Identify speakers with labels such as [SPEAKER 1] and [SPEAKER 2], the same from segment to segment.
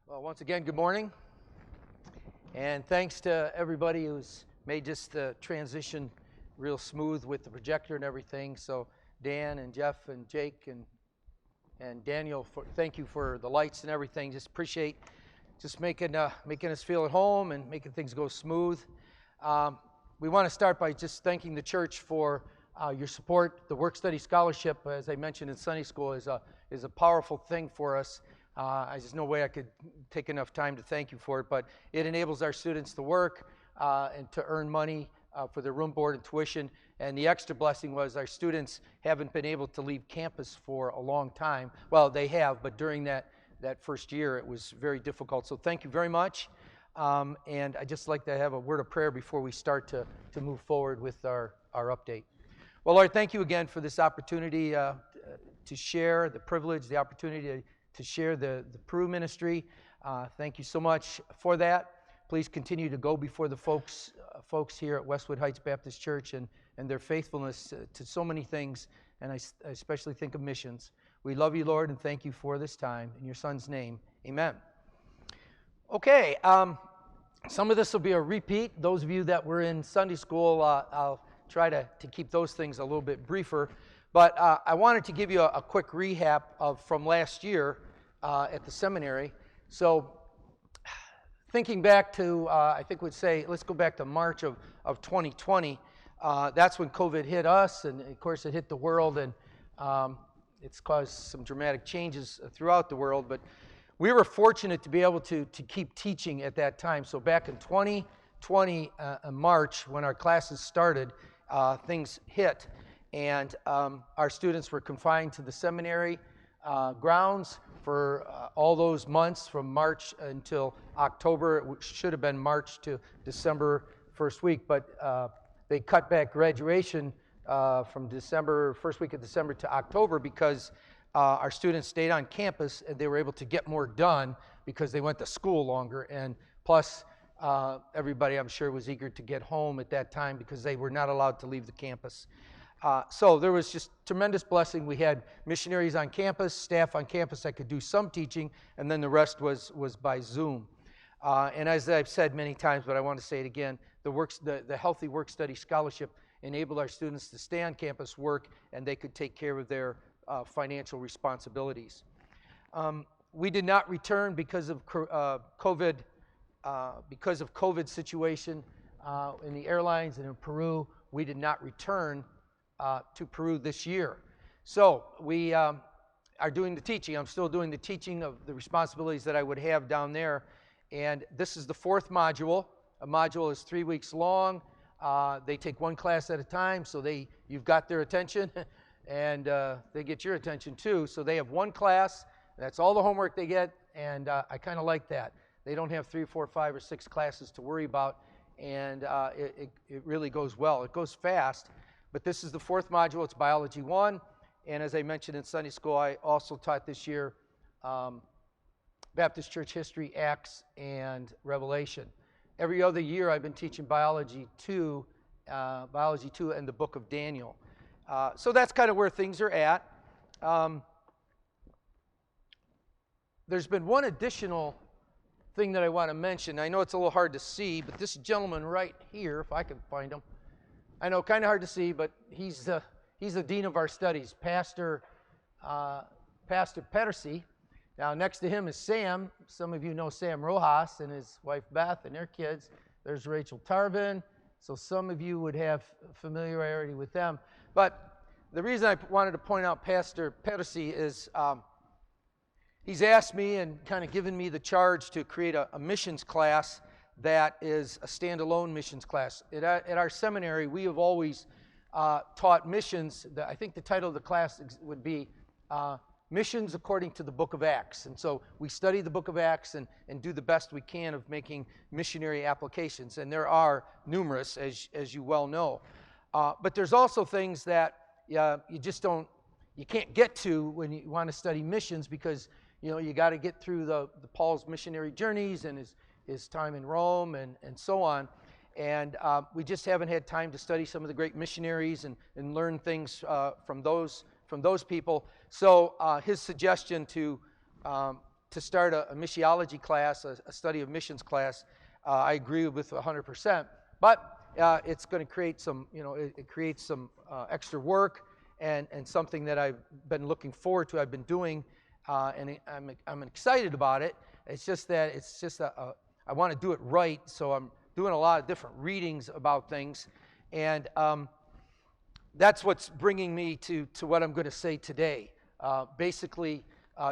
[SPEAKER 1] Well, once again, good morning. And thanks to everybody who's made just the transition real smooth with the projector and everything. So Dan and Jeff and Jake and Daniel, thank you for the lights and everything. Just appreciate just making us feel at home and making things go smooth. We want to start by just thanking the church for your support. The Work Study Scholarship, as I mentioned in Sunday school, is a powerful thing for us. There's no way I could take enough time to thank you for it, but it enables our students to work and to earn money for their room, board, and tuition. And the extra blessing was our students haven't been able to leave campus for a long time. Well, they have, but during that first year, it was very difficult. So thank you very much. And I'd just like to have a word of prayer before we start to move forward with our update. Well, Lord, thank you again for this opportunity to share, the privilege, the opportunity to share the Peru ministry. Thank you so much for that. Please continue to go before the folks here at Westwood Heights Baptist Church and their faithfulness to so many things, and I especially think of missions. We love you, Lord, and thank you for this time. In your Son's name, amen. Okay, some of this will be a repeat. Those of you that were in Sunday school, I'll try to keep those things a little bit briefer. But I wanted to give you a quick recap from last year at the seminary. So thinking back to, I think we'd say, let's go back to March of 2020. That's when COVID hit us, and of course it hit the world, and it's caused some dramatic changes throughout the world. But we were fortunate to be able to keep teaching at that time. So back in 2020, March, when our classes started, things hit. And our students were confined to the seminary grounds for all those months from March until October. It should have been March to December first week, but they cut back graduation from December, first week of December to October because our students stayed on campus and they were able to get more done because they went to school longer. And plus, everybody, I'm sure, was eager to get home at that time because they were not allowed to leave the campus. So there was just tremendous blessing. We had missionaries on campus, staff on campus that could do some teaching, and then the rest was by Zoom. And as I've said many times, but I want to say it again, the Healthy Work Study Scholarship enabled our students to stay on campus, work, and they could take care of their financial responsibilities. We did not return because of COVID situation in the airlines and in Peru. We did not return to Peru this year. So we are doing the teaching. I'm still doing the teaching of the responsibilities that I would have down there. And this is the fourth module. A module is 3 weeks long. They take one class at a time, so you've got their attention, and they get your attention too. So they have one class. That's all the homework they get, and I kind of like that. They don't have 3, 4, 5, or 6 classes to worry about, and it really goes well. It goes fast. But this is the fourth module. It's Biology 1. And as I mentioned in Sunday school, I also taught this year Baptist Church History, Acts, and Revelation. Every other year I've been teaching Biology 2 and the book of Daniel. So that's kind of where things are at. There's been one additional thing that I want to mention. I know it's a little hard to see, but this gentleman right here, if I can find him, I know, kind of hard to see, but he's the dean of our studies, Pastor Pedersey. Now, next to him is Sam. Some of you know Sam Rojas and his wife Beth and their kids. There's Rachel Tarvin. So some of you would have familiarity with them. But the reason I wanted to point out Pastor Pedersey is he's asked me and kind of given me the charge to create a missions class that is a standalone missions class. At our seminary, we have always taught missions. I think the title of the class would be Missions According to the Book of Acts. And so we study the Book of Acts and do the best we can of making missionary applications. And there are numerous, as you well know. But there's also things that you can't get to when you want to study missions because you got to get through the Paul's missionary journeys and his time in Rome and so on. And we just haven't had time to study some of the great missionaries and learn things from those people. So his suggestion to to start a missiology class, a study of missions class, I agree with 100%. But it's going to create some, it creates some extra work and something that I've been looking forward to. I've been doing, and I'm excited about it. It's just that I want to do it right, so I'm doing a lot of different readings about things, and that's what's bringing me to what I'm going to say today. Basically,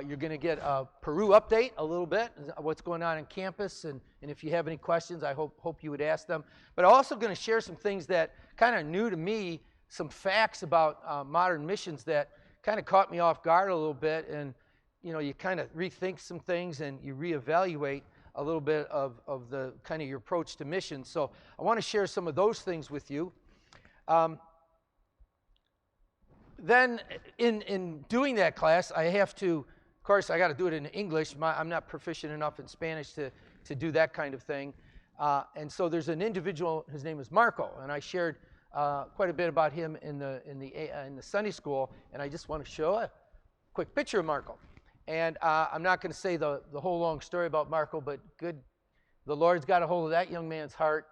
[SPEAKER 1] you're going to get a Peru update a little bit, what's going on in campus, and if you have any questions, I hope you would ask them. But I'm also going to share some things that kind of new to me, some facts about modern missions that kind of caught me off guard a little bit, and you kind of rethink some things and you reevaluate a little bit of the kind of your approach to missions. So I want to share some of those things with you. Then in doing that class, I have to, of course, I got to do it in English. I'm not proficient enough in Spanish to do that kind of thing. And so there's an individual, his name is Marco, and I shared quite a bit about him in the Sunday school, and I just want to show a quick picture of Marco. And I'm not going to say the whole long story about Marco, but the Lord's got a hold of that young man's heart.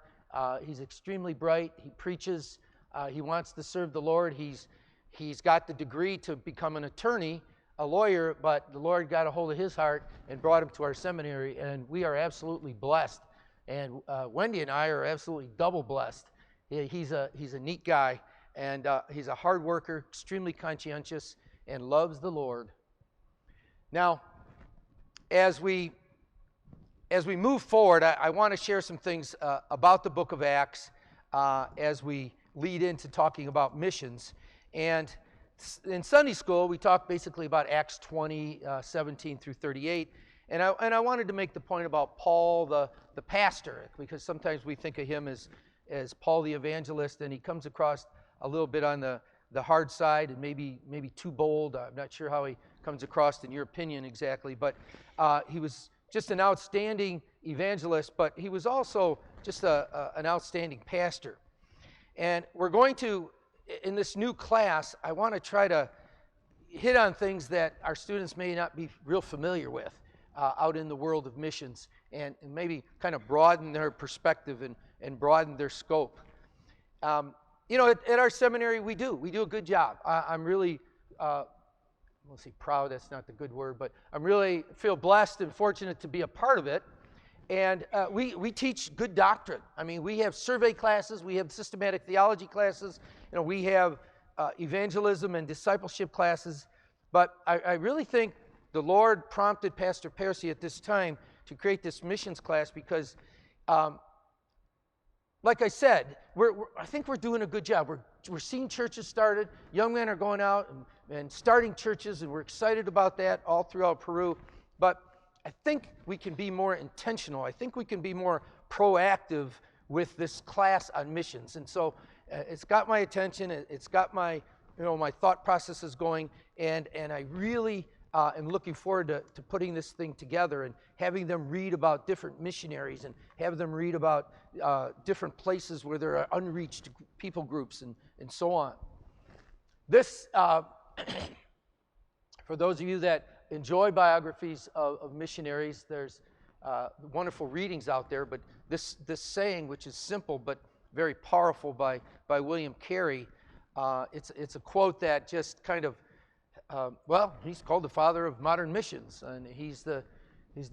[SPEAKER 1] He's extremely bright. He preaches. He wants to serve the Lord. He's got the degree to become an attorney, a lawyer, but the Lord got a hold of his heart and brought him to our seminary, and we are absolutely blessed. And Wendy and I are absolutely double blessed. He's a neat guy, and he's a hard worker, extremely conscientious, and loves the Lord. Now, as we move forward, I want to share some things about the book of Acts as we lead into talking about missions. And in Sunday school, we talked basically about Acts 20, 17 through 38. And I wanted to make the point about Paul, the pastor, because sometimes we think of him as Paul the evangelist, and he comes across a little bit on the hard side and maybe too bold. I'm not sure how he comes across in your opinion exactly, but he was just an outstanding evangelist, but he was also just an outstanding pastor. And we're going to, in this new class, I want to try to hit on things that our students may not be real familiar with out in the world of missions, and maybe kind of broaden their perspective and broaden their scope. At our seminary, we do a good job. I'm really, we'll say proud, that's not the good word, but I'm really feel blessed and fortunate to be a part of it. And we teach good doctrine. I mean, we have survey classes, we have systematic theology classes, we have evangelism and discipleship classes. But I really think the Lord prompted Pastor Percy at this time to create this missions class because, like I said, I think we're doing a good job. We're seeing churches started. Young men are going out and starting churches, and we're excited about that all throughout Peru. But I think we can be more intentional. I think we can be more proactive with this class on missions. And so it's got my attention. It's got my thought processes going. And I really am looking forward to putting this thing together and having them read about different missionaries and have them read about different places where there are unreached people groups and so on. This, for those of you that enjoy biographies of missionaries, there's wonderful readings out there, but this saying, which is simple but very powerful by William Carey, it's a quote that just kind of, he's called the father of modern missions, and he's the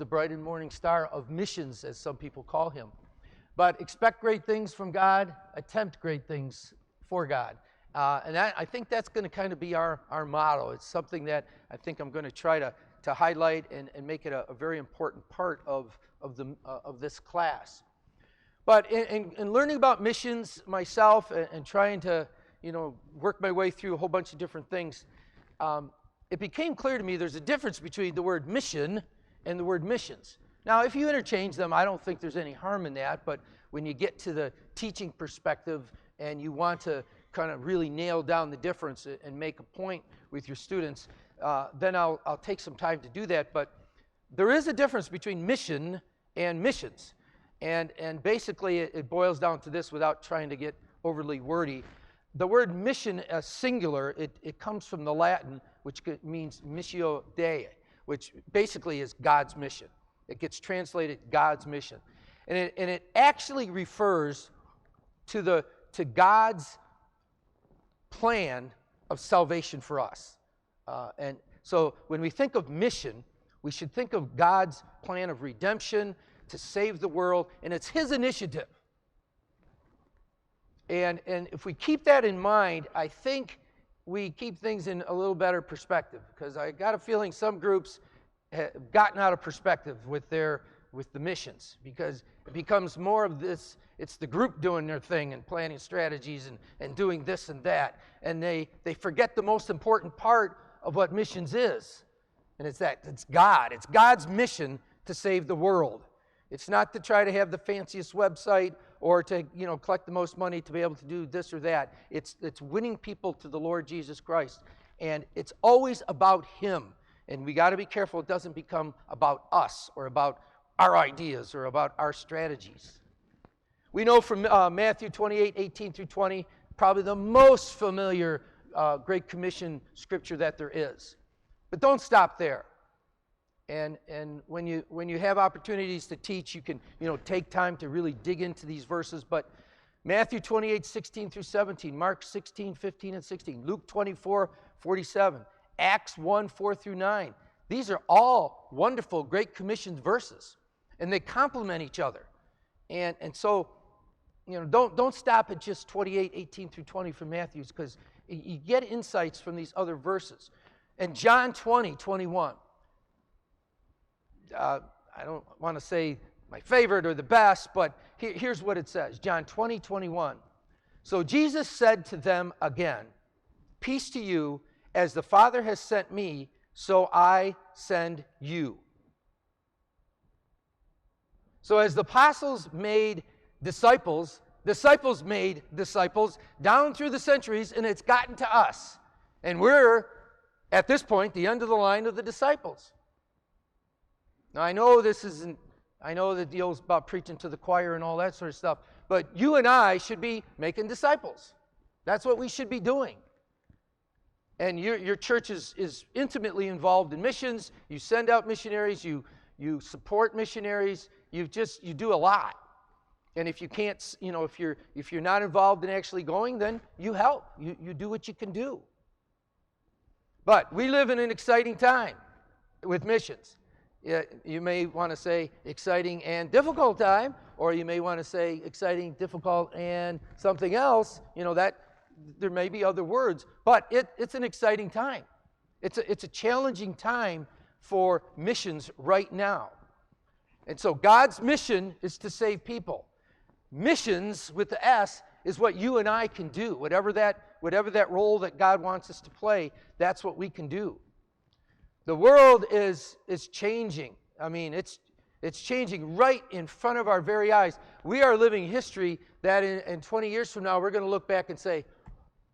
[SPEAKER 1] bright and morning star of missions, as some people call him. But expect great things from God, attempt great things for God. And I think that's going to kind of be our motto. It's something that I think I'm going to try to highlight and make it a very important part of this class. But in learning about missions myself and trying to work my way through a whole bunch of different things, it became clear to me there's a difference between the word mission and the word missions. Now, if you interchange them, I don't think there's any harm in that, but when you get to the teaching perspective and you want to kind of really nail down the difference and make a point with your students, then I'll take some time to do that. But there is a difference between mission and missions. And basically it boils down to this without trying to get overly wordy. The word mission, singular, it comes from the Latin, which means missio Dei, which basically is God's mission. It gets translated God's mission. And it actually refers to God's plan of salvation for us. And so when we think of mission, we should think of God's plan of redemption to save the world, and it's his initiative. And if we keep that in mind, I think we keep things in a little better perspective, because I got a feeling some groups have gotten out of perspective with the missions, because it becomes more of this, it's the group doing their thing and planning strategies and doing this and that, and they forget the most important part of what missions is, and it's God. It's God's mission to save the world. It's not to try to have the fanciest website or to collect the most money to be able to do this or that. It's winning people to the Lord Jesus Christ, and it's always about him. And we got to be careful it doesn't become about us or about our ideas or about our strategies. We know from Matthew 28:18 through 20, probably the most familiar Great Commission scripture that there is. But don't stop there. And when you have opportunities to teach, you can take time to really dig into these verses. But Matthew 28:16 through 17, Mark 16:15 and 16, Luke 24:47, Acts 1:4 through 9. These are all wonderful Great Commission verses, and they complement each other. And so don't stop at just 28:18 through 20 from Matthew's, because you get insights from these other verses. And John 20:21. I don't want to say my favorite or the best, but here's what it says. John 20:21. So Jesus said to them again, peace to you, as the Father has sent me, so I send you. So as the apostles made disciples, disciples made disciples down through the centuries, and it's gotten to us. And we're, at this point, the end of the line of the disciples. Now, I know the deal's about preaching to the choir and all that sort of stuff, but you and I should be making disciples. That's what we should be doing. And your church is intimately involved in missions. You send out missionaries, you support missionaries, you do a lot. And if you can't, if you're not involved in actually going, then you help. You do what you can do. But we live in an exciting time with missions. You may want to say exciting and difficult time, or you may want to say exciting, difficult, and something else. That there may be other words, but it's an exciting time. It's a challenging time for missions right now. And so God's mission is to save people. Missions with the S is what you and I can do. Whatever that role that God wants us to play, that's what we can do. The world is changing. I mean, it's changing right in front of our very eyes. We are living history that in 20 years from now, we're going to look back and say,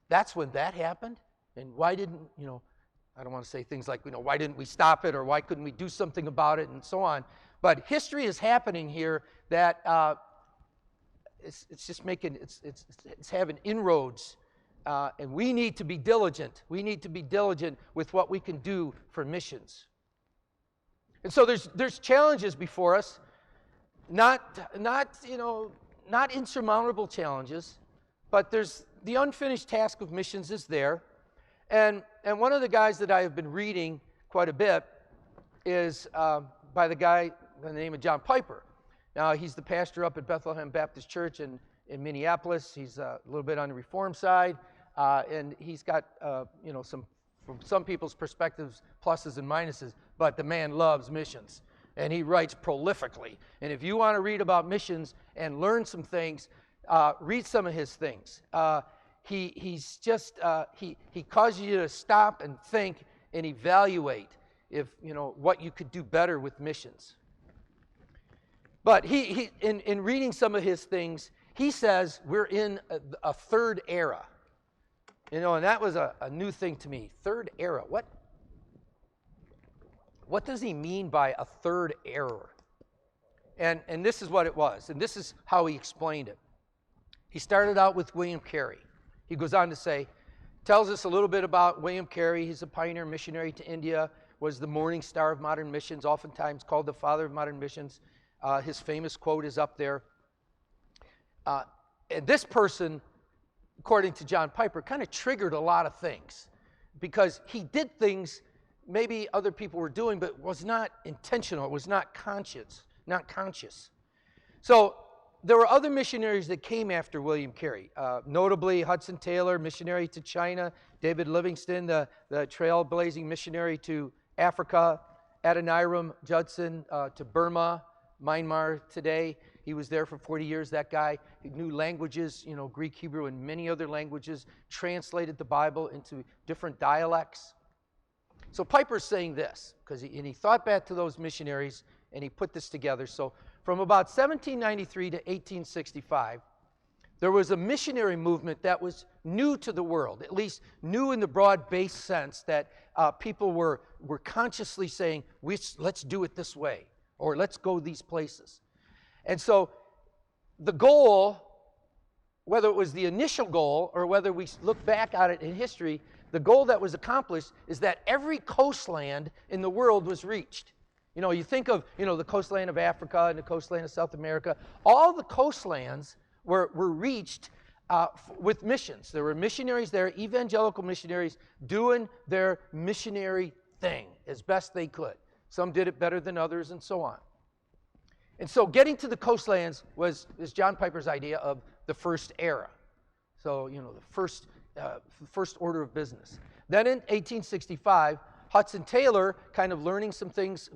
[SPEAKER 1] that's when that happened? And why didn't, I don't want to say things like, why didn't we stop it, or why couldn't we do something about it, and so on. But history is happening here that it's having inroads. And we need to be diligent. We need to be diligent with what we can do for missions. And so there's challenges before us, not insurmountable challenges, but there's the unfinished task of missions is there. And one of the guys that I have been reading quite a bit is by the guy by the name of John Piper. Now, he's the pastor up at Bethlehem Baptist Church in Minneapolis. He's a little bit on the Reform side. And he's got, from some people's perspectives, pluses and minuses, but the man loves missions, and he writes prolifically. And if you want to read about missions and learn some things, read some of his things. He causes you to stop and think and evaluate what you could do better with missions. But he in reading some of his things, he says we're in a third era. And that was a new thing to me. Third era. What does he mean by a third era? And this is what it was. And this is how he explained it. He started out with William Carey. He goes on to say, tells us a little bit about William Carey. He's a pioneer missionary to India, was the morning star of modern missions, oftentimes called the father of modern missions. His famous quote is up there. And this person, according to John Piper, kind of triggered a lot of things because he did things maybe other people were doing, but was not intentional. It was not conscious. So there were other missionaries that came after William Carey, notably Hudson Taylor, missionary to China, David Livingstone, the trailblazing missionary to Africa, Adoniram Judson to Burma, Myanmar today. He was there for 40 years, that guy. He knew languages, Greek, Hebrew, and many other languages, translated the Bible into different dialects. So Piper's saying this, and he thought back to those missionaries, and he put this together. So from about 1793 to 1865, there was a missionary movement that was new to the world, at least new in the broad-based sense that people were consciously saying, let's do it this way, or let's go these places. And so the goal, whether it was the initial goal or whether we look back at it in history, the goal that was accomplished is that every coastland in the world was reached. You think of, the coastland of Africa and the coastland of South America. All the coastlands were reached with missions. There were missionaries there, evangelical missionaries, doing their missionary thing as best they could. Some did it better than others and so on. And so getting to the coastlands is John Piper's idea of the first era. So, the first order of business. Then in 1865, Hudson Taylor, kind of learning some things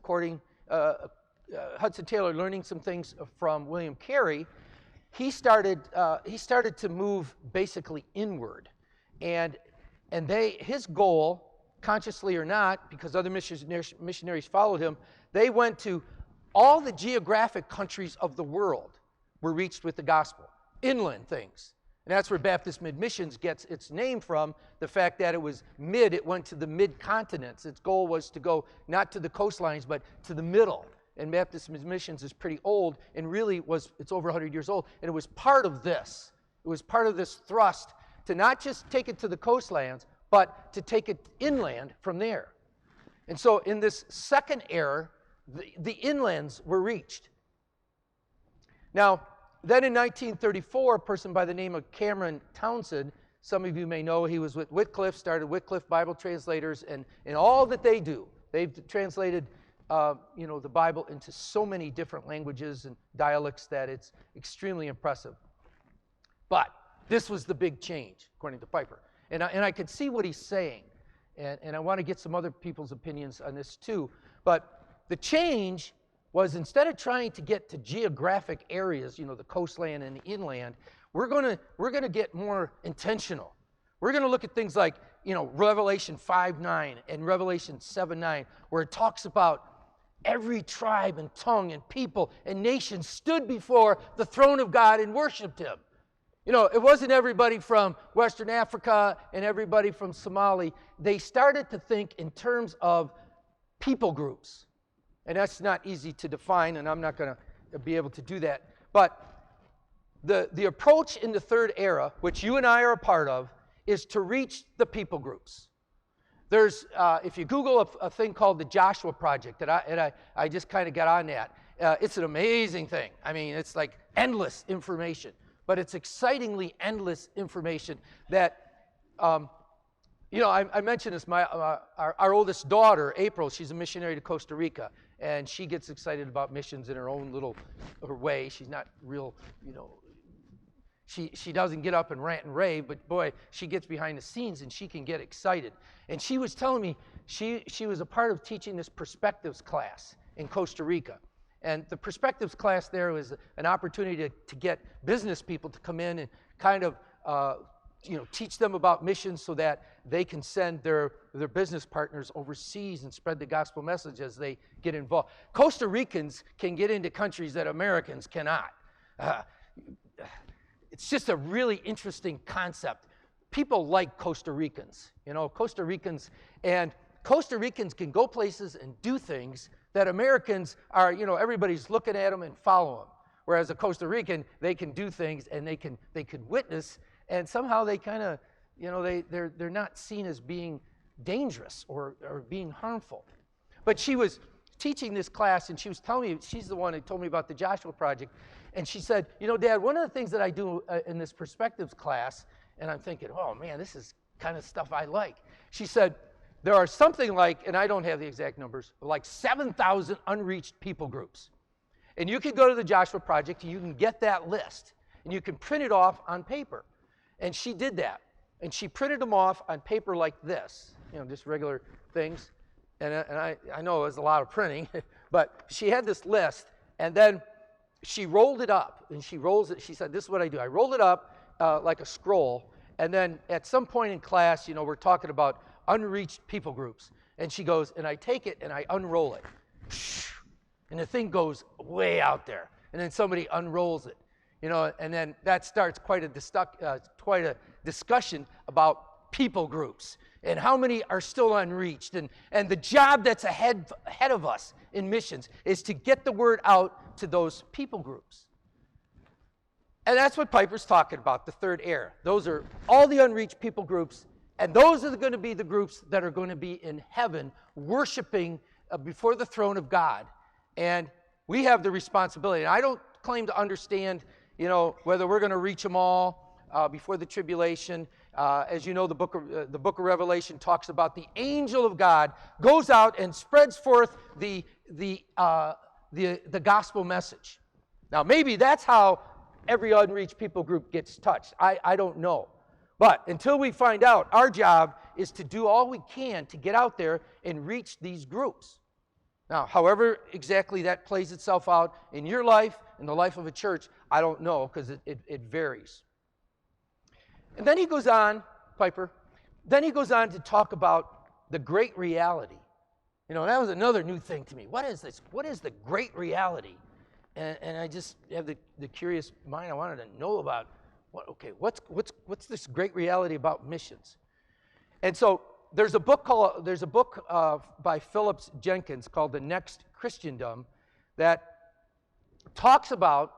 [SPEAKER 1] from William Carey, he started to move basically inward. And his goal, consciously or not, because other missionaries followed him, they went to all the geographic countries of the world were reached with the gospel, inland things. And that's where Baptist Mid-Missions gets its name from, the fact that it was it went to the mid-continents. Its goal was to go not to the coastlines, but to the middle. And Baptist Mid-Missions is pretty old, and really it's over 100 years old, and it was part of this. It was part of this thrust to not just take it to the coastlands, but to take it inland from there. And so in this second era, the inlands were reached. Now, then in 1934, a person by the name of Cameron Townsend, some of you may know, he was with Wycliffe, started Wycliffe Bible Translators, and all that they do, they've translated the Bible into so many different languages and dialects that it's extremely impressive. But this was the big change, according to Piper. And I could see what he's saying, and I want to get some other people's opinions on this too. But the change was, instead of trying to get to geographic areas, the coastland and the inland, we're going to get more intentional. We're going to look at things like, Revelation 5:9 and Revelation 7:9, where it talks about every tribe and tongue and people and nation stood before the throne of God and worshiped him. It wasn't everybody from Western Africa and everybody from Somalia. They started to think in terms of people groups. And that's not easy to define, and I'm not going to be able to do that. But the approach in the third era, which you and I are a part of, is to reach the people groups. There's, if you Google a thing called the Joshua Project, I just kind of got on that. It's an amazing thing. I mean, it's like endless information, but it's excitingly endless information that, I mentioned this. Our oldest daughter, April, she's a missionary to Costa Rica. And she gets excited about missions in her own her way. She's not real, she doesn't get up and rant and rave, but boy, she gets behind the scenes and she can get excited. And she was telling me she was a part of teaching this perspectives class in Costa Rica. And the perspectives class there was an opportunity to get business people to come in and kind of teach them about missions so that they can send their business partners overseas and spread the gospel message as they get involved. Costa Ricans can get into countries that Americans cannot. It's just a really interesting concept. People like Costa Ricans, Costa Ricans can go places and do things that Americans are, everybody's looking at them and follow them. Whereas a Costa Rican, they can do things and they can witness. And somehow they kind of, they're not seen as being dangerous or being harmful. But she was teaching this class, and she was telling me, she's the one who told me about the Joshua Project, and she said, Dad, one of the things that I do in this perspectives class, and I'm thinking, oh man, this is kind of stuff I like. She said, there are something like, and I don't have the exact numbers, like 7,000 unreached people groups. And you can go to the Joshua Project, and you can get that list, and you can print it off on paper. And she did that. And she printed them off on paper like this, just regular things. And I know it was a lot of printing, but she had this list, and then she rolled it up, and she rolls it. She said, this is what I do. I roll it up like a scroll, and then at some point in class, we're talking about unreached people groups. And she goes, and I take it, and I unroll it. And the thing goes way out there. And then somebody unrolls it, and then that starts quite a discussion about people groups and how many are still unreached. And the job that's ahead of us in missions is to get the word out to those people groups. And that's what Piper's talking about, the third air. Those are all the unreached people groups, and those are going to be the groups that are going to be in heaven worshiping before the throne of God. And we have the responsibility. And I don't claim to understand, whether we're going to reach them all before the tribulation. As you know, the book of Revelation talks about the angel of God goes out and spreads forth the gospel message. Now, maybe that's how every unreached people group gets touched. I don't know. But until we find out, our job is to do all we can to get out there and reach these groups. Now, however exactly that plays itself out in your life, in the life of a church, I don't know, because it varies. And then he goes on, Piper, to talk about the great reality. That was another new thing to me. What is this? What is the great reality? And I just have the curious mind. I wanted to know about, what's this great reality about missions? And so there's a book by Phillips Jenkins called The Next Christendom that talks about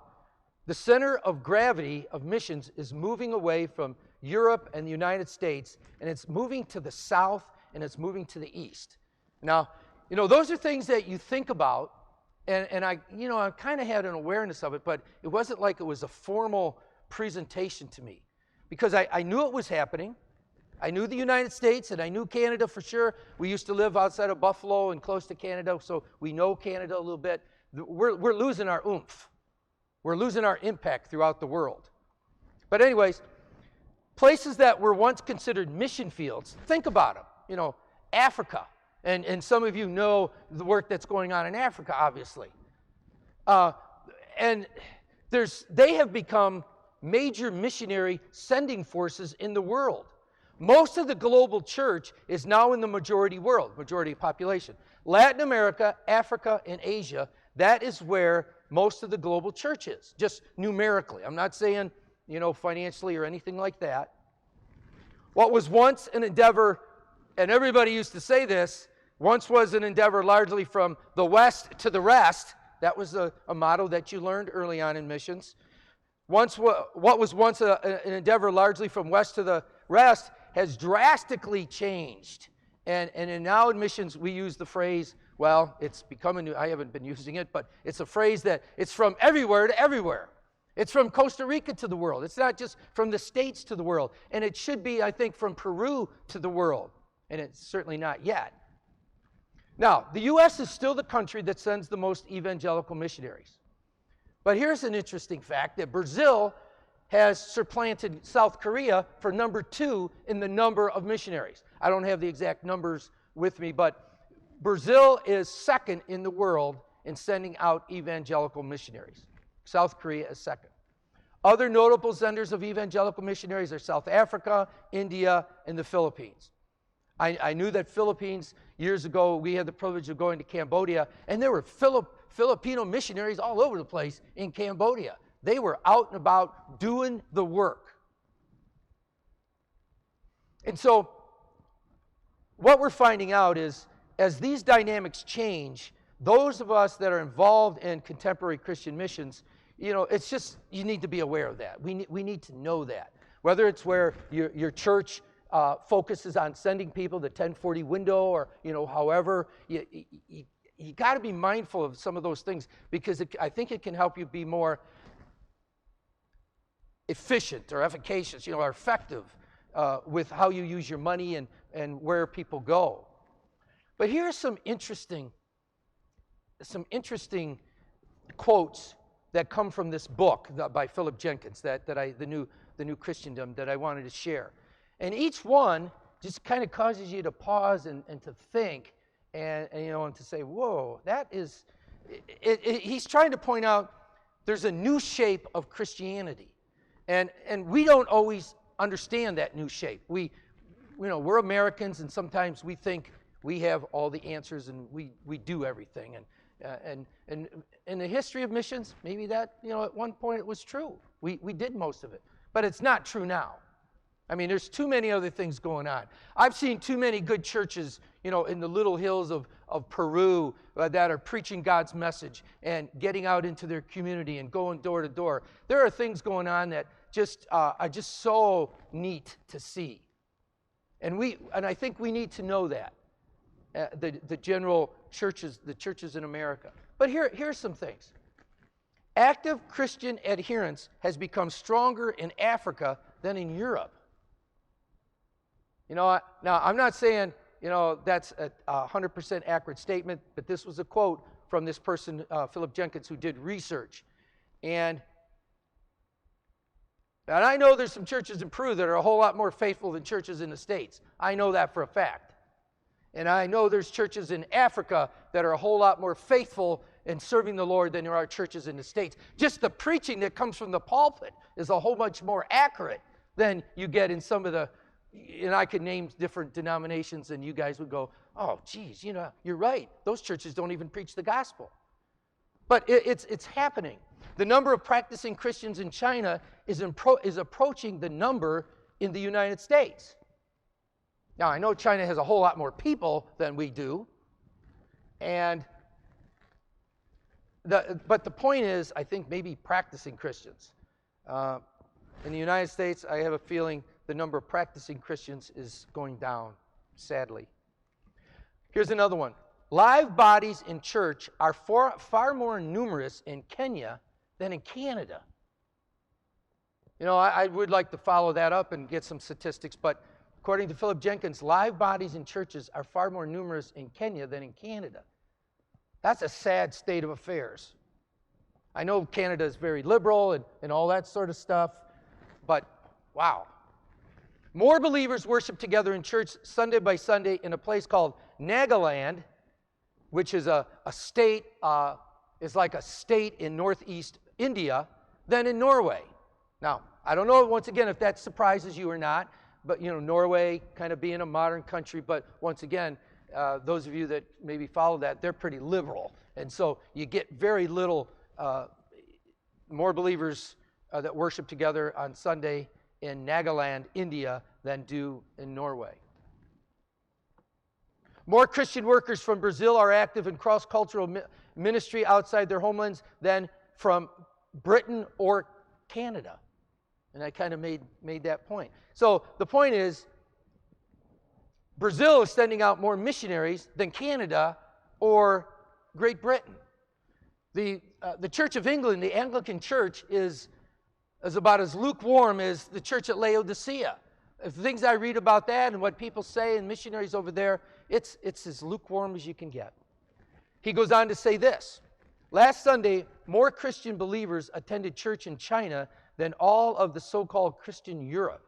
[SPEAKER 1] the center of gravity of missions is moving away from Europe and the United States, and it's moving to the south, and it's moving to the east. Now, those are things that you think about, and I kind of had an awareness of it, but it wasn't like it was a formal presentation to me, because I knew it was happening. I knew the United States, and I knew Canada for sure. We used to live outside of Buffalo and close to Canada, so we know Canada a little bit. We're losing our oomph. We're losing our impact throughout the world. But anyways, places that were once considered mission fields, think about them. Africa, and some of you know the work that's going on in Africa, obviously. And they have become major missionary sending forces in the world. Most of the global church is now in the majority population. Latin America, Africa, and Asia, that is where most of the global church is, just numerically. I'm not saying, financially or anything like that. What was once an endeavor, and everybody used to say this, once was an endeavor largely from the west to the rest. That was a motto that you learned early on in missions. What was once an endeavor largely from west to the rest has drastically changed. And now in missions, we use the phrase, well, it's becoming new. I haven't been using it, but it's a phrase that it's from everywhere to everywhere. It's from Costa Rica to the world. It's not just from the States to the world. And it should be, I think, from Peru to the world. And it's certainly not yet. Now, the U.S. is still the country that sends the most evangelical missionaries. But here's an interesting fact, that Brazil has supplanted South Korea for number 2 in the number of missionaries. I don't have the exact numbers with me, but Brazil is second in the world in sending out evangelical missionaries. South Korea is second. Other notable senders of evangelical missionaries are South Africa, India, and the Philippines. I knew that Philippines, years ago, we had the privilege of going to Cambodia, and there were Filipino missionaries all over the place in Cambodia. They were out and about doing the work. And so what we're finding out is, as these dynamics change, those of us that are involved in contemporary Christian missions, it's just, you need to be aware of that. We need to know that. Whether it's where your church focuses on sending people the 1040 window, or however. You got to be mindful of some of those things, because I think it can help you be more efficient or efficacious, or effective with how you use your money and where people go. But here are some interesting quotes that come from this book by Philip Jenkins, the New Christendom, that I wanted to share. And each one just kind of causes you to pause and to think, and to say, whoa, that is, he's trying to point out there's a new shape of Christianity. And we don't always understand that new shape. We're Americans, and sometimes we think we have all the answers and we do everything. And in the history of missions, maybe that, at one point it was true. We did most of it. But it's not true now. I mean, there's too many other things going on. I've seen too many good churches, in the little hills of Peru that are preaching God's message and getting out into their community and going door to door. There are things going on that are just so neat to see. And I think we need to know that, the general churches, the churches in America. But here's some things. Active Christian adherence has become stronger in Africa than in Europe. Now I'm not saying, that's a 100% accurate statement, but this was a quote from this person, Philip Jenkins, who did research. And I know there's some churches in Peru that are a whole lot more faithful than churches in the States. I know that for a fact. And I know there's churches in Africa that are a whole lot more faithful in serving the Lord than there are churches in the States. Just the preaching that comes from the pulpit is a whole much more accurate than you get in some of the, and I could name different denominations, and you guys would go, oh, geez, you're right. Those churches don't even preach the gospel. But it's happening. The number of practicing Christians in China is approaching the number in the United States. Now, I know China has a whole lot more people than we do, but the point is, I think maybe practicing Christians. In the United States, I have a feeling the number of practicing Christians is going down, sadly. Here's another one. Live bodies in church are far more numerous in Kenya than in Canada. I would like to follow that up and get some statistics, but according to Philip Jenkins, live bodies in churches are far more numerous in Kenya than in Canada. That's a sad state of affairs. I know Canada is very liberal and all that sort of stuff, but wow. More believers worship together in church Sunday by Sunday in a place called Nagaland, which is a state, is like a state in northeast India, than in Norway. Now, I don't know, once again, if that surprises you or not, but, Norway kind of being a modern country, but once again, those of you that maybe follow that, they're pretty liberal. And so you get very little, more believers that worship together on Sunday in Nagaland, India, than do in Norway. More Christian workers from Brazil are active in cross-cultural ministry outside their homelands than from Britain or Canada. And I kind of made that point. So the point is, Brazil is sending out more missionaries than Canada or Great Britain. The Church of England, the Anglican Church, is about as lukewarm as the church at Laodicea. The things I read about that and what people say and missionaries over there, it's as lukewarm as you can get. He goes on to say this. Last Sunday, more Christian believers attended church in China than all of the so-called Christian Europe.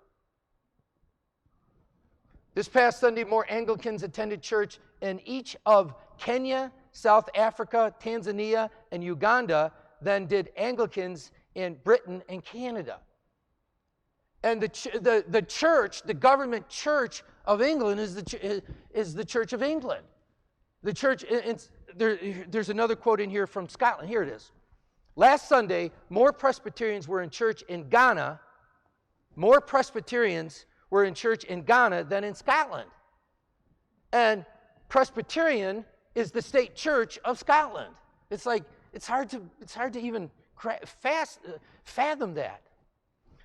[SPEAKER 1] This past Sunday, more Anglicans attended church in each of Kenya, South Africa, Tanzania, and Uganda than did Anglicans in Britain and Canada. And the church, the government church of England is the Church of England. The church, there's another quote in here from Scotland. Here it is. Last Sunday, more Presbyterians were in church in Ghana. More Presbyterians were in church in Ghana than in Scotland. And Presbyterian is the state church of Scotland. It's like, it's hard to even fathom that.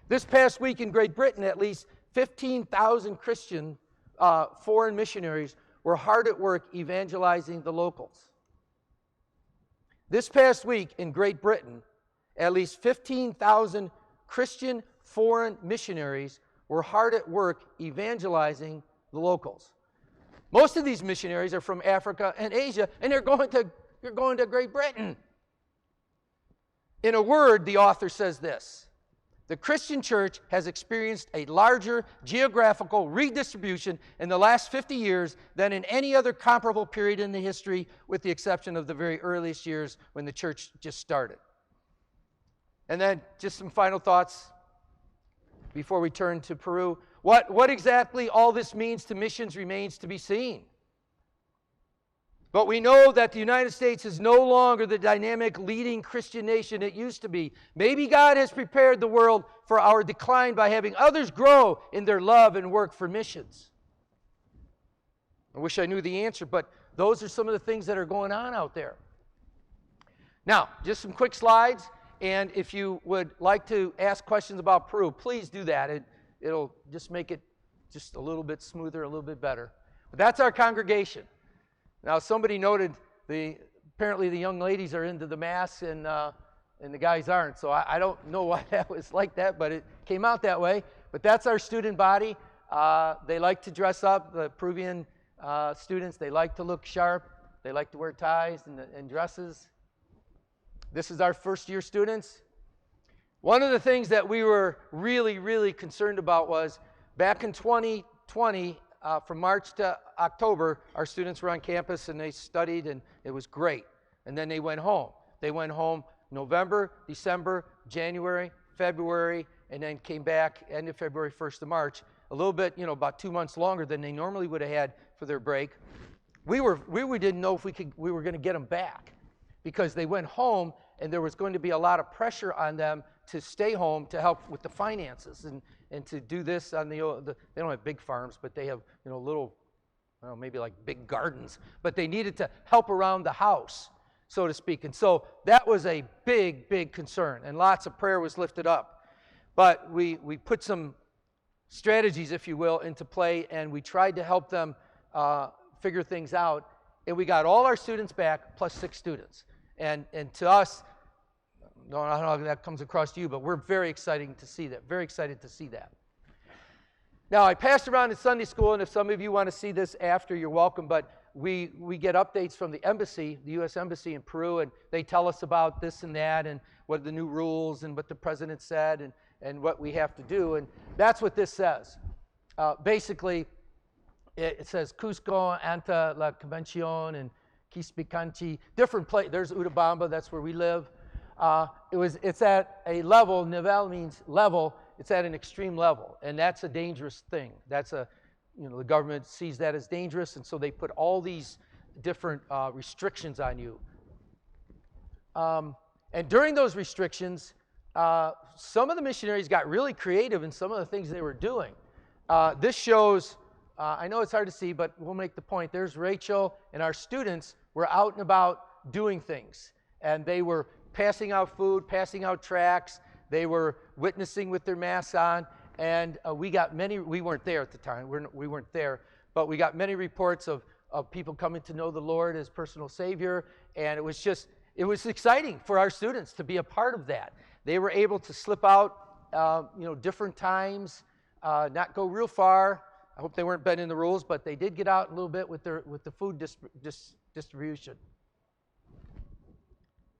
[SPEAKER 1] This past week in Great Britain, at least 15,000 Christian foreign missionaries were hard at work evangelizing the locals. This past week in Great Britain, at least 15,000 Christian foreign missionaries were hard at work evangelizing the locals. Most of these missionaries are from Africa and Asia, and they're going to Great Britain. In a word, the author says this: the Christian church has experienced a larger geographical redistribution in the last 50 years than in any other comparable period in the history, with the exception of the very earliest years when the church just started. And then just some final thoughts before we turn to Peru. What exactly all this means to missions remains to be seen. But we know that the United States is no longer the dynamic leading Christian nation it used to be. Maybe God has prepared the world for our decline by having others grow in their love and work for missions. I wish I knew the answer, but those are some of the things that are going on out there. Now, just some quick slides, and if you would like to ask questions about Peru, please do that. It'll just make it just a little bit smoother, a little bit better. But that's our congregation. Now, somebody noted apparently the young ladies are into the Mass and the guys aren't. So I don't know why that was like that, but it came out that way. But that's our student body. They like to dress up, the Peruvian students. They like to look sharp. They like to wear ties and dresses. This is our first-year students. One of the things that we were really, really concerned about was back in 2020, from March to October, our students were on campus and they studied, and it was great. And then they went home. They went home November, December, January, February, and then came back end of February, 1st of March. A little bit, about 2 months longer than they normally would have had for their break. We didn't know if we were going to get them back, because they went home and there was going to be a lot of pressure on them to stay home to help with the finances and to do this on they don't have big farms, but they have little, maybe like big gardens, but they needed to help around the house, so to speak. And so that was a big, big concern, and lots of prayer was lifted up. But we put some strategies, if you will, into play, and we tried to help them figure things out, and we got all our students back plus 6 students. And to us, I don't know how that comes across to you, but we're very excited to see that. Now, I passed around in Sunday school, and if some of you want to see this after, you're welcome, but we get updates from the embassy, the U.S. Embassy in Peru, and they tell us about this and that, and what are the new rules, and what the president said, and what we have to do, and that's what this says. Basically, it says Cusco ante la convención and Quispicanchi, different place. There's Urubamba, that's where we live. It's at a level, nivel means level, it's at an extreme level, and that's a dangerous thing. That's the government sees that as dangerous, and so they put all these different restrictions on you. And during those restrictions, some of the missionaries got really creative in some of the things they were doing. This shows, I know it's hard to see, but we'll make the point. There's Rachel, and our students were out and about doing things, and they were passing out food, passing out tracts. They were witnessing with their masks on, and we weren't there at the time, we weren't there, but we got many reports of people coming to know the Lord as personal Savior, and it was exciting for our students to be a part of that. They were able to slip out, different times, not go real far. I hope they weren't bending the rules, but they did get out a little bit with the food distribution.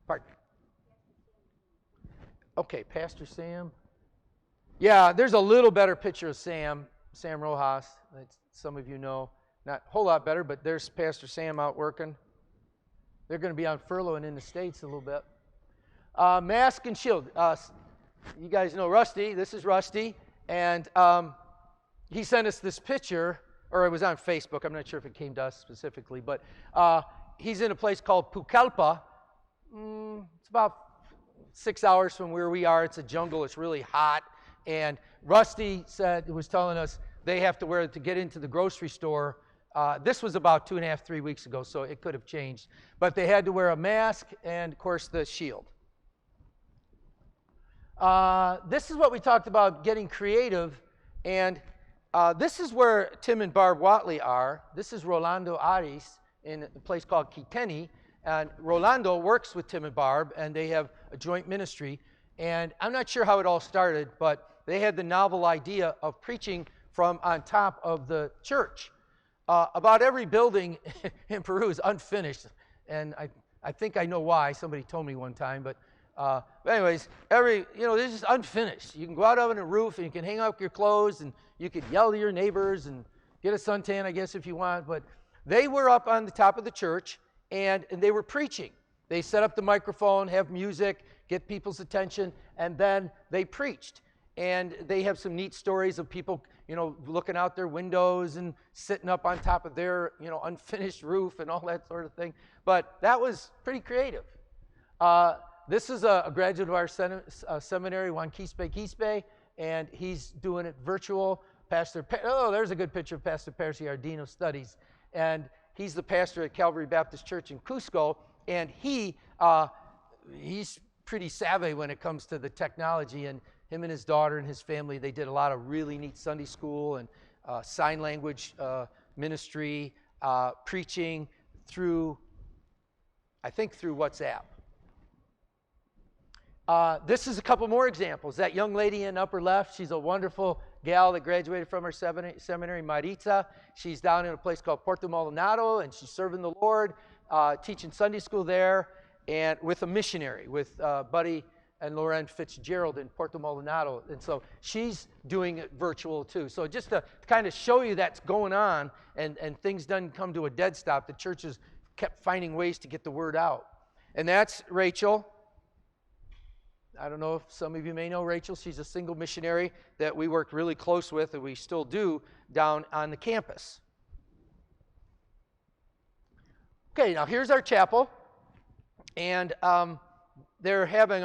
[SPEAKER 1] Pardon? Okay, Pastor Sam. Yeah, there's a little better picture of Sam Rojas, that some of you know. Not a whole lot better, but there's Pastor Sam out working. They're going to be on furlough and in the States a little bit. Mask and shield. You guys know Rusty. This is Rusty. And he sent us this picture, or it was on Facebook. I'm not sure if it came to us specifically, but he's in a place called Pucallpa. It's about 6 hours from where we are. It's a jungle. It's really hot. And Rusty was telling us they have to wear it to get into the grocery store. This was about 2.5, 3 weeks ago, so it could have changed. But they had to wear a mask and, of course, the shield. This is what we talked about, getting creative. And This is where Tim and Barb Watley are. This is Rolando Aris in a place called Kiteni. And Rolando works with Tim and Barb, and they have a joint ministry. And I'm not sure how it all started, but they had the novel idea of preaching from on top of the church. About every building in Peru is unfinished, and I think I know why. Somebody told me one time, but anyways, this is unfinished. You can go out on a roof and you can hang up your clothes and you can yell to your neighbors and get a suntan, I guess, if you want. But they were up on the top of the church and they were preaching. They set up the microphone, have music, get people's attention, and then they preached. And they have some neat stories of people, looking out their windows and sitting up on top of their, unfinished roof and all that sort of thing. But that was pretty creative. This is a graduate of our seminary, Juan Quispe, and he's doing it virtual. There's a good picture of Pastor Percy Ardino Studies. And he's the pastor at Calvary Baptist Church in Cusco, and he's pretty savvy when it comes to the technology, and him and his daughter and his family, they did a lot of really neat Sunday school and sign language ministry, preaching through WhatsApp. This is a couple more examples. That young lady in upper left, she's a wonderful gal that graduated from our seminary, Maritza. She's down in a place called Puerto Maldonado, and she's serving the Lord, teaching Sunday school there, and with a missionary, with Buddy and Lauren Fitzgerald in Puerto Maldonado. And so she's doing it virtual too. So just to kind of show you that's going on and things doesn't come to a dead stop, the church has kept finding ways to get the word out. And that's Rachel. I don't know if some of you may know Rachel. She's a single missionary that we worked really close with, and we still do, down on the campus. Okay, now here's our chapel. And they're having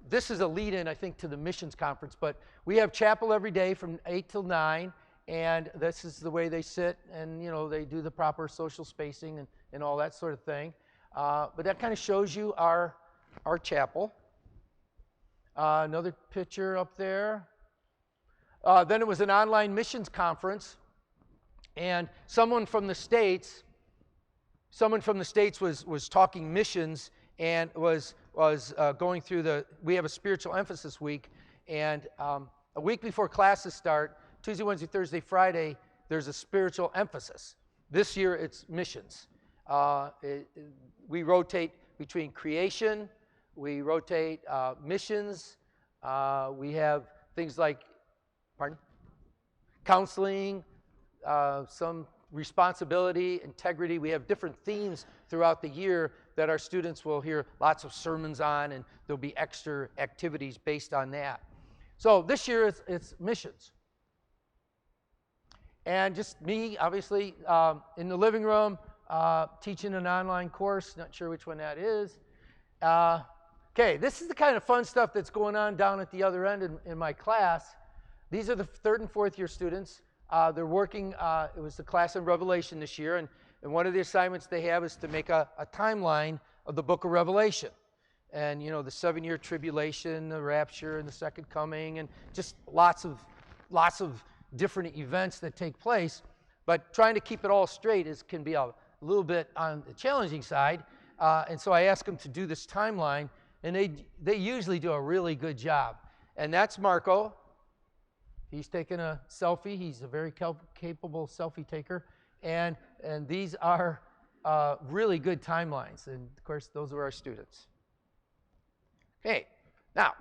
[SPEAKER 1] this is a lead-in, I think, to the missions conference, but we have chapel every day from 8 till 9, and this is the way they sit, and, they do the proper social spacing and all that sort of thing. But that kind of shows you our chapel. Another picture up there. Then it was an online missions conference, and someone from the States was talking missions and was going through we have a spiritual emphasis week, and a week before classes start, Tuesday, Wednesday, Thursday, Friday, there's a spiritual emphasis. This year it's missions. We rotate between creation, we rotate missions, we have things like, counseling, some responsibility, integrity. We have different themes throughout the year that our students will hear lots of sermons on, and there'll be extra activities based on that. So this year it's missions. And just me, obviously, in the living room, teaching an online course. Not sure which one that is. Okay, this is the kind of fun stuff that's going on down at the other end in my class. These are the third and fourth year students. They're working, it was the class in Revelation this year, and one of the assignments they have is to make a timeline of the book of Revelation. And, the 7-year tribulation, the rapture, and the second coming, and just lots of different events that take place. But trying to keep it all straight can be a little bit on the challenging side. And so I asked them to do this timeline, and they usually do a really good job. And that's Marco. He's taking a selfie. He's a very capable selfie taker. And these are really good timelines. And, of course, those are our students. Okay. Now,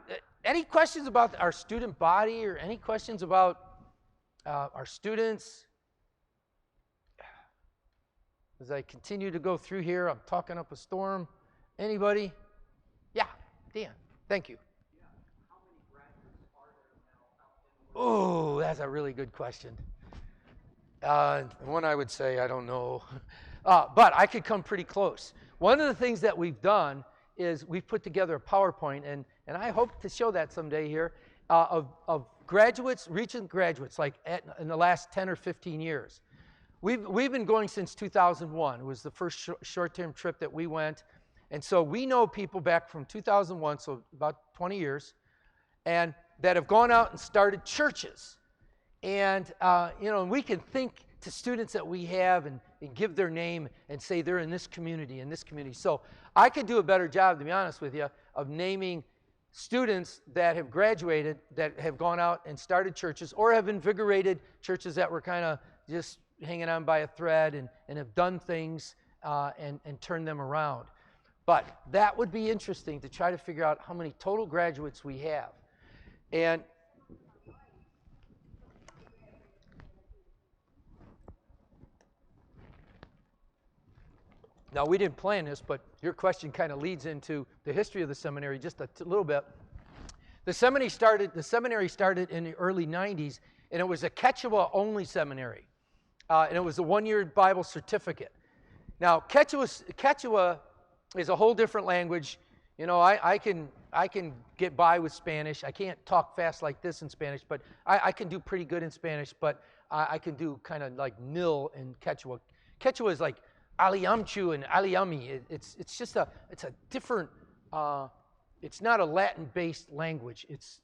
[SPEAKER 1] any questions about our student body or any questions about our students? As I continue to go through here, I'm talking up a storm. Anybody? Yeah, Dan. Thank you. Oh, that's a really good question. One I would say, I don't know. But I could come pretty close. One of the things that we've done is we've put together a PowerPoint, and I hope to show that someday here, of graduates, recent graduates, like in the last 10 or 15 years. We've been going since 2001. It was the first short-term trip that we went. And so we know people back from 2001, so about 20 years, and that have gone out and started churches. And, we can think to students that we have and give their name and say they're in this community, in this community. So I could do a better job, to be honest with you, of naming students that have graduated, that have gone out and started churches or have invigorated churches that were kind of just hanging on by a thread and have done things and turned them around. But that would be interesting to try to figure out how many total graduates we have. And now, we didn't plan this, but your question kind of leads into the history of the seminary just a little bit. The seminary started in the early 90s, and it was a Quechua-only seminary. And it was a one-year Bible certificate. Now, Quechua is a whole different language. I can get by with Spanish. I can't talk fast like this in Spanish, but I can do pretty good in Spanish, but I can do kind of like nil in Quechua. Quechua is like Aliamchu and Aliami. It's a different, it's not a Latin-based language. It's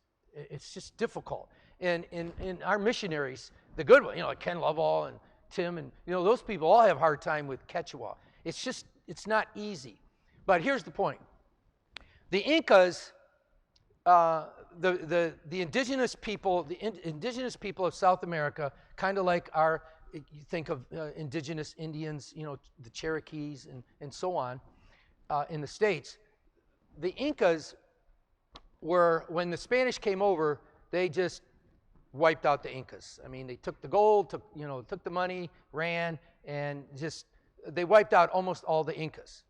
[SPEAKER 1] just difficult. And in our missionaries, the good one, like Ken Lovell and Tim, and those people all have a hard time with Quechua. It's not easy. But here's the point. The Incas, the indigenous people, indigenous people of South America, kind of like you think of indigenous Indians, the Cherokees and so on in the States. The Incas were, when the Spanish came over, they just wiped out the Incas. I mean, they took the gold, took the money, ran, and they wiped out almost all the Incas.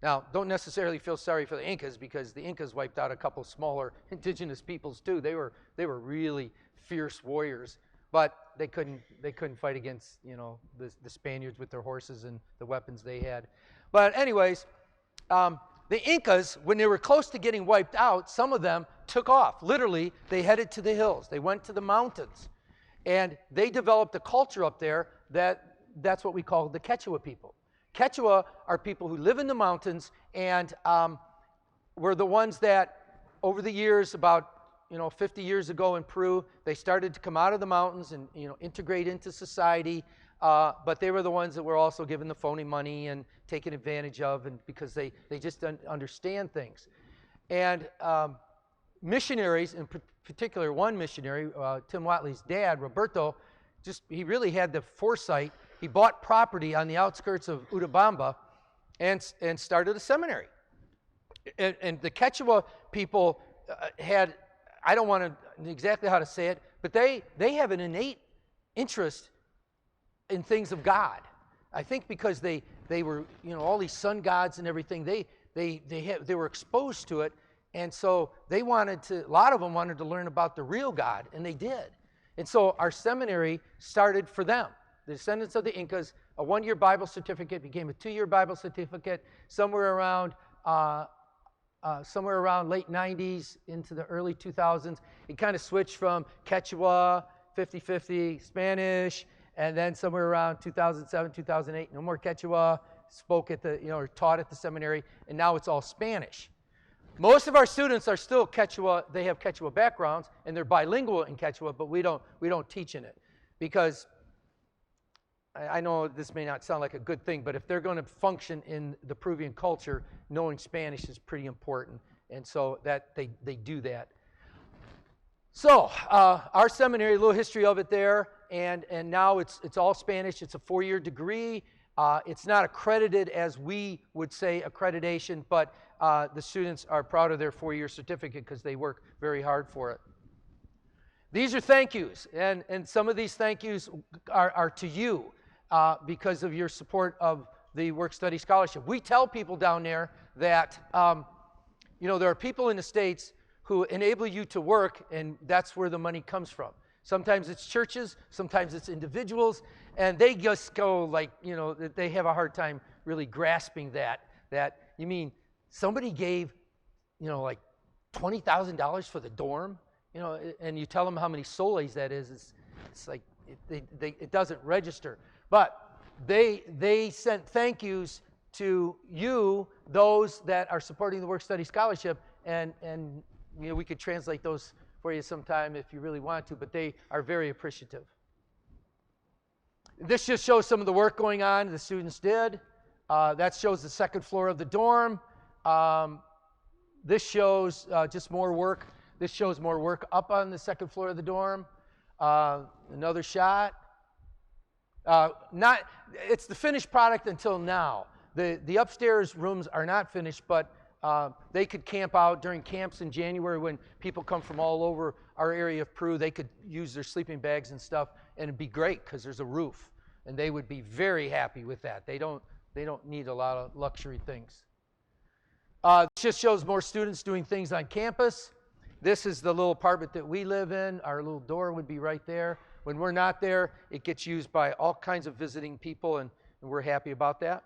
[SPEAKER 1] Now, don't necessarily feel sorry for the Incas, because the Incas wiped out a couple smaller indigenous peoples too. They were really fierce warriors. But they couldn't fight against, the Spaniards with their horses and the weapons they had. But anyways, the Incas, when they were close to getting wiped out, some of them took off. Literally, they headed to the hills. They went to the mountains. And they developed a culture up there that's what we call the Quechua people. Quechua are people who live in the mountains, and were the ones that, over the years, about 50 years ago in Peru, they started to come out of the mountains and, integrate into society. But they were the ones that were also given the phony money and taken advantage of, and because they just don't understand things. And missionaries, in particular, one missionary, Tim Watley's dad, Roberto, he really had the foresight. He bought property on the outskirts of Urubamba and started a seminary. And the Quechua people had, I don't want to exactly how to say it, but they have an innate interest in things of God. I think because they were, all these sun gods and everything, they were exposed to it, and so a lot of them wanted to learn about the real God, and they did. And so our seminary started for them. The descendants of the Incas, a one-year Bible certificate became a two-year Bible certificate somewhere around late 90s into the early 2000s. It kind of switched from Quechua, 50-50, Spanish, and then somewhere around 2007, 2008, no more Quechua, spoke at or taught at the seminary, and now it's all Spanish. Most of our students are still Quechua. They have Quechua backgrounds, and they're bilingual in Quechua, but we don't teach in it, because I know this may not sound like a good thing, but if they're going to function in the Peruvian culture, knowing Spanish is pretty important, and so that they do that. So our seminary, a little history of it there, and now it's all Spanish. It's a 4-year degree. It's not accredited as we would say accreditation, but the students are proud of their 4-year certificate because they work very hard for it. These are thank yous, and some of these thank yous are to you because of your support of the Work Study Scholarship. We tell people down there that there are people in the States who enable you to work, and that's where the money comes from. Sometimes it's churches, sometimes it's individuals, and they just go like, they have a hard time really grasping that you mean somebody gave, like $20,000 for the dorm, and you tell them how many soles that is, it's like, it doesn't register. But they sent thank yous to you, those that are supporting the Work Study Scholarship, and we could translate those for you sometime if you really want to, but they are very appreciative. This just shows some of the work going on the students did. That shows the second floor of the dorm. This shows just more work. This shows more work up on the second floor of the dorm. Another shot. It's the finished product until now. The upstairs rooms are not finished, but they could camp out during camps in January when people come from all over our area of Peru. They could use their sleeping bags and stuff, and it'd be great because there's a roof, and they would be very happy with that. They don't need a lot of luxury things. This just shows more students doing things on campus. This is the little apartment that we live in. Our little door would be right there. When we're not there, it gets used by all kinds of visiting people, and we're happy about that.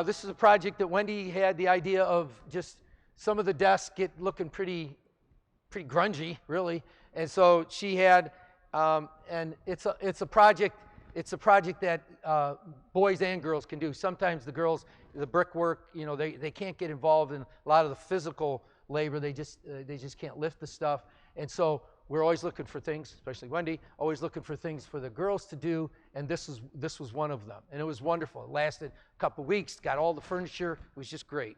[SPEAKER 1] This is a project that Wendy had the idea of. Just some of the desks get looking pretty grungy, really, and so she had, and it's a project that boys and girls can do. Sometimes the girls, the brickwork, they can't get involved in a lot of the physical labor. They just can't lift the stuff, and so we're always looking for things, especially Wendy, always looking for things for the girls to do, and this was one of them, and it was wonderful. It lasted a couple weeks, got all the furniture. It was just great.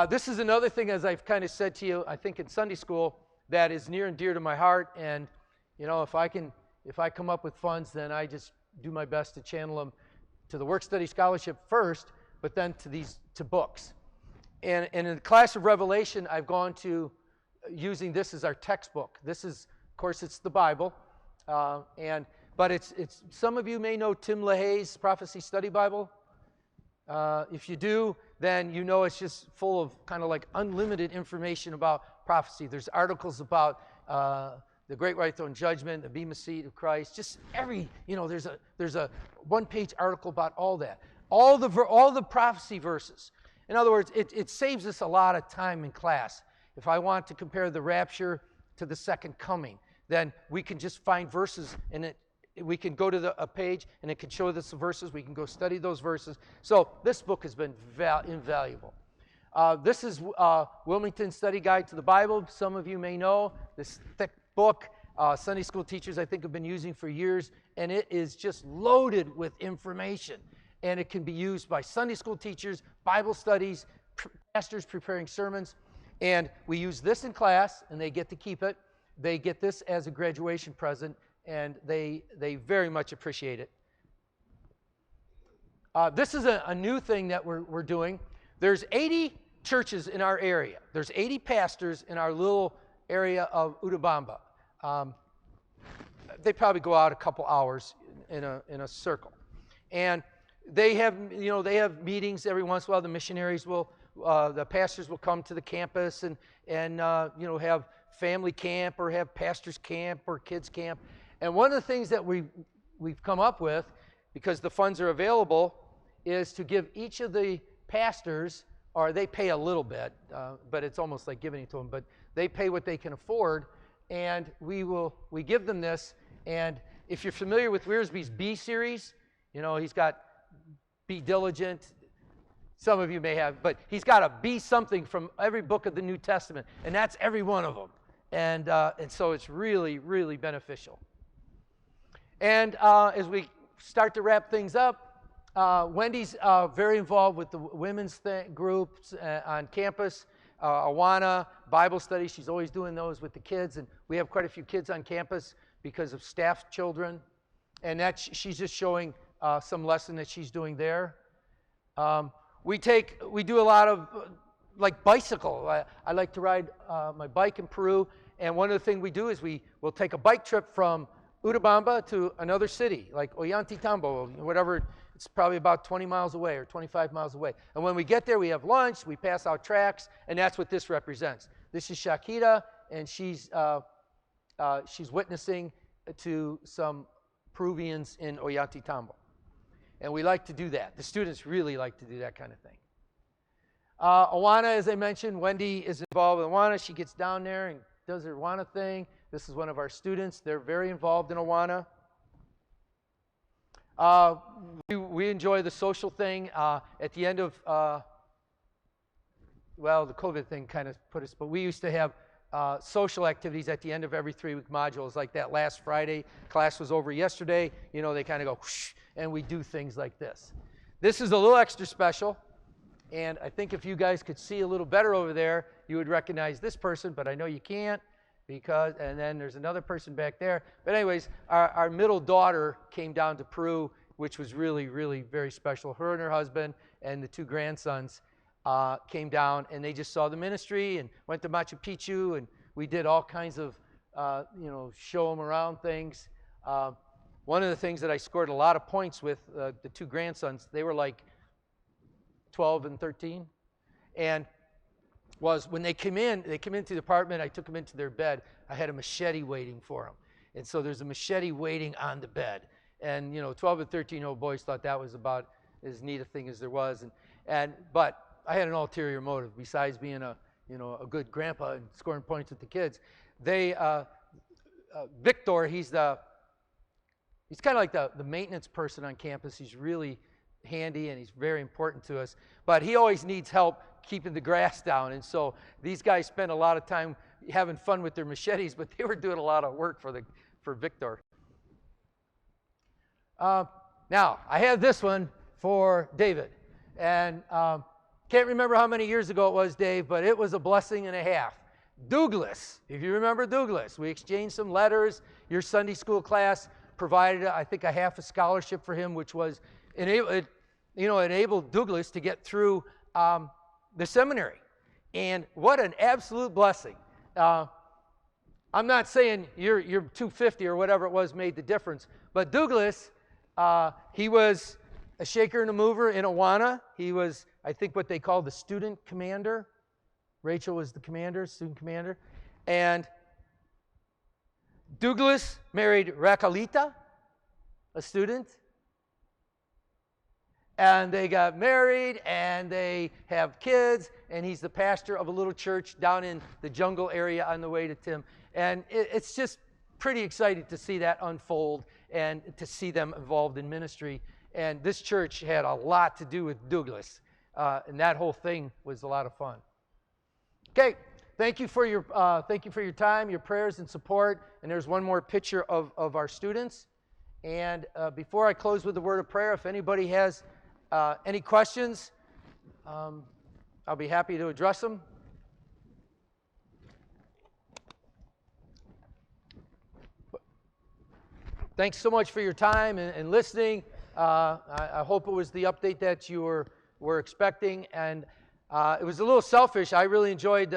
[SPEAKER 1] This is another thing, as I've kind of said to you, I think in Sunday school, that is near and dear to my heart, and if I come up with funds, then I just do my best to channel them to the work study scholarship first, but then to books. And in the class of Revelation, I've gone to using this as our textbook. This is, of course, it's the Bible, but it's some of you may know Tim LaHaye's Prophecy Study Bible. If you do, then it's just full of kind of like unlimited information about prophecy. There's articles about the Great White Throne Judgment, the Bema Seat of Christ, just there's a one-page article about all that, all the prophecy verses. In other words, it saves us a lot of time in class. If I want to compare the rapture to the second coming, then we can just find verses, and we can go to a page, and it can show us the verses. We can go study those verses. So this book has been invaluable. This is Wilmington Study Guide to the Bible. Some of you may know this thick book. Sunday school teachers, I think, have been using for years, and it is just loaded with information. And it can be used by Sunday school teachers, Bible studies, pastors preparing sermons. And we use this in class, and they get to keep it. They get this as a graduation present, and they very much appreciate it. This is a new thing that we're doing. There's 80 churches in our area. There's 80 pastors in our little area of Urubamba. They probably go out a couple hours in a circle. And they have meetings every once in a while. The missionaries the pastors will come to the campus and have family camp or have pastors camp or kids camp. And one of the things that we've come up with, because the funds are available, is to give each of the pastors, or they pay a little bit, but it's almost like giving it to them, but they pay what they can afford, and we give them this. And if you're familiar with Wiersbe's B series, he's got Be Diligent. Some of you may have, but he's got a be something from every book of the New Testament, and that's every one of them. And so it's really, really beneficial. And as we start to wrap things up, Wendy's very involved with the women's groups on campus. Awana, Bible study, she's always doing those with the kids, and we have quite a few kids on campus because of staff children. And she's just showing some lesson that she's doing there. We do a lot of like bicycle. I like to ride my bike in Peru, and one of the things we do is we'll take a bike trip from Urubamba to another city, like Ollantaytambo, whatever. It's probably about 20 miles away or 25 miles away. And when we get there, we have lunch, we pass out tracts, and that's what this represents. This is Shakira, and she's witnessing to some Peruvians in Ollantaytambo. And we like to do that. The students really like to do that kind of thing. Awana, as I mentioned, Wendy is involved with Awana. She gets down there and does her Awana thing. This is one of our students. They're very involved in Awana. We enjoy the social thing. At the end of well, the COVID thing kind of put us, but we used to have social activities at the end of every 3-week modules, like that last Friday. Class was over yesterday. You know, they kind of go, whoosh, and we do things like this. This is a little extra special, and I think if you guys could see a little better over there, you would recognize this person, but I know you can't, because, and then there's another person back there. But anyways, our middle daughter came down to Peru, which was really, really very special. Her and her husband and the 2 grandsons came down, and they just saw the ministry and went to Machu Picchu, and we did all kinds of, show them around things. One of the things that I scored a lot of points with the 2 grandsons, they were like 12 and 13, and was when they came into the apartment, I took them into their bed, I had a machete waiting for them. And so there's a machete waiting on the bed. And, 12 and 13-year-old boys thought that was about as neat a thing as there was. But I had an ulterior motive besides being a good grandpa and scoring points with the kids. Victor, he's kind of like the maintenance person on campus. He's really handy and he's very important to us. But he always needs help keeping the grass down. And so these guys spend a lot of time having fun with their machetes, but they were doing a lot of work for Victor. Now, I have this one for David. And can't remember how many years ago it was, Dave, but it was a blessing and a half. Douglas, if you remember Douglas, we exchanged some letters. Your Sunday school class provided, I think, a half a scholarship for him, which was enabled Douglas to get through the seminary. And what an absolute blessing. I'm not saying your 250 or whatever it was made the difference, but Douglas, he was a shaker and a mover in Awana. He was, I think, what they call the student commander. Rachel was the student commander. And Douglas married Raquelita, a student. And they got married, and they have kids, and he's the pastor of a little church down in the jungle area on the way to Tim. And it's just pretty exciting to see that unfold and to see them involved in ministry. And this church had a lot to do with Douglas, and that whole thing was a lot of fun. Okay, thank you for your time, your prayers, and support. And there's one more picture of our students. And before I close with a word of prayer, if anybody has any questions, I'll be happy to address them. Thanks so much for your time and listening. I hope it was the update that you were expecting, and it was a little selfish. I really enjoyed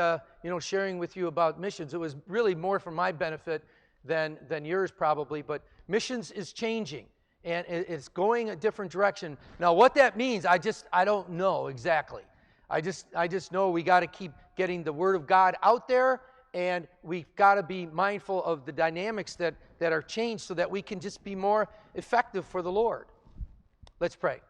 [SPEAKER 1] sharing with you about missions. It was really more for my benefit than yours probably, but missions is changing. And it's going a different direction. Now, what that means, I don't know exactly. I just know we got to keep getting the Word of God out there, and we've got to be mindful of the dynamics that are changed so that we can just be more effective for the Lord. Let's pray.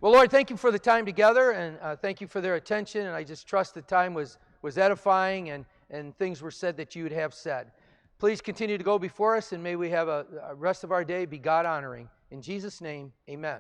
[SPEAKER 1] Well, Lord, thank you for the time together, and thank you for their attention, and I just trust the time was edifying and things were said that you would have said. Please continue to go before us, and may we have a rest of our day be God-honoring. In Jesus' name, amen.